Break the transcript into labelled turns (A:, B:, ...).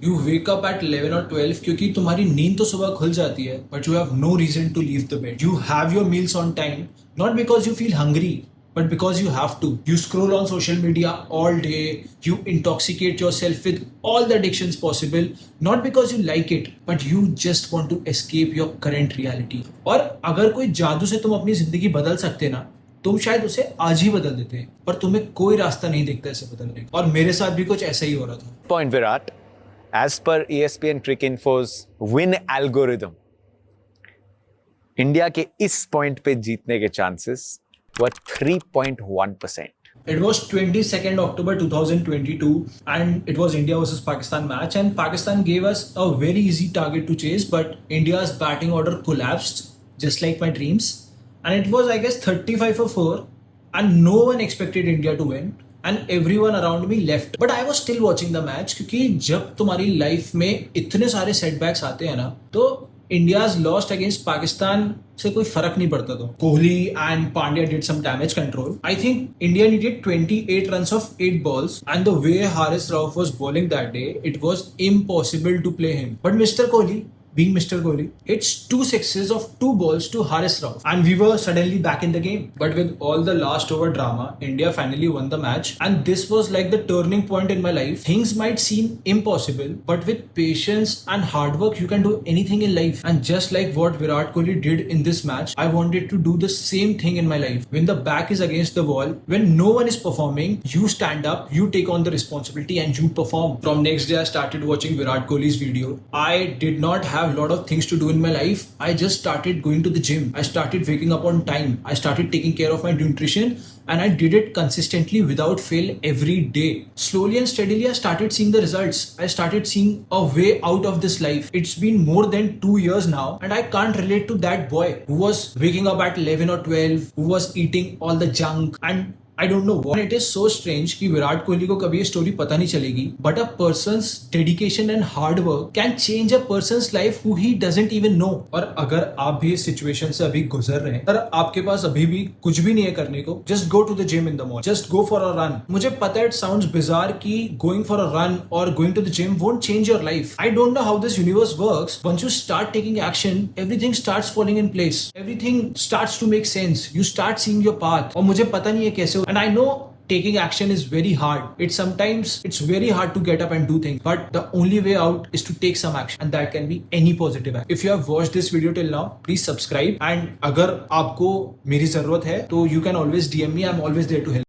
A: You wake up at 11 or 12 क्योंकि तुम्हारी नींद तो सुबह खुल जाती है, but you have no reason to leave the bed. You have your meals on time, not because you feel hungry, but because you have to. You scroll on social media all day, you intoxicate yourself with all the addictions possible, not because you like it, but you just want to escape your current reality. और अगर कोई जादू से तुम अपनी जिंदगी बदल सकते ना, तुम शायद उसे आज ही बदल देते हैं, पर तुम्हें कोई रास्ता नहीं दिखता इसे बदलने का। और मेरे साथ भी कुछ ऐसा ही हो रहा था।
B: Point Virat, as per ESPN Cricinfo's win algorithm, India के इस पॉइंट पे जीतने के chances were 3.1%.
A: It was 22nd October 2022 and it was India versus Pakistan match, and Pakistan gave us a very easy target to chase, but India's batting order collapsed just like my dreams, and it was I guess 35 for 4 and no one expected India to win and everyone around me left, but I was still watching the match क्योंकि जब तुम्हारी life में इतने सारे setbacks आते हैं ना, तो India's lost against Pakistan से कोई फर्क नहीं पड़ता। तो Kohli and Pandya did some damage control. I think India needed 28 runs of 8 balls, and the way Haris Rauf was bowling that day, it was impossible to play him. But Mr. Kohli, being Mr. Kohli, hits 2 sixes of 2 balls to Haris Rauf, and we were suddenly back in the game. But with all the last over drama, India finally won the match, and this was like the turning point in my life. Things might seem impossible, but with patience and hard work, you can do anything in life. And just like what Virat Kohli did in this match, I wanted to do the same thing in my life. When the back is against the wall, when no one is performing, you stand up, you take on the responsibility, and you perform. From next day, I started watching Virat Kohli's video. I did not have a lot of things to do in my life. I just started going to the gym. I started waking up on time. I started taking care of my nutrition, and I did it consistently without fail every day. Slowly and steadily, I started seeing the results. I started seeing a way out of this life. It's been more than 2 years now, and I can't relate to that boy who was waking up at 11 or 12, who was eating all the junk, and I don't know why it is so strange कि विराट कोहली को कभी ये story पता नहीं चलेगी, but a person's dedication and hard work can change a person's life who he doesn't even know. और अगर आप भी इस सिचुएशन से अभी गुजर रहे हैं, पर आपके पास अभी भी कुछ भी नहीं है करने को, just go to the gym in the morning, just go for a run. मुझे पता है it sounds bizarre कि going for a run or going to the gym won't change your life. I don't know how this universe works. Once you start taking action, everything starts falling in place. Everything starts to make sense. You start seeing your path. और मुझे पता नहीं है कैसे, and I know taking action is very hard. It's very hard to get up and do things, but the only way out is to take some action, and that can be any positive action. If you have watched this video till now, please subscribe, and अगर आपको मेरी जरूरत है तो you can always DM me. I'm always there to help.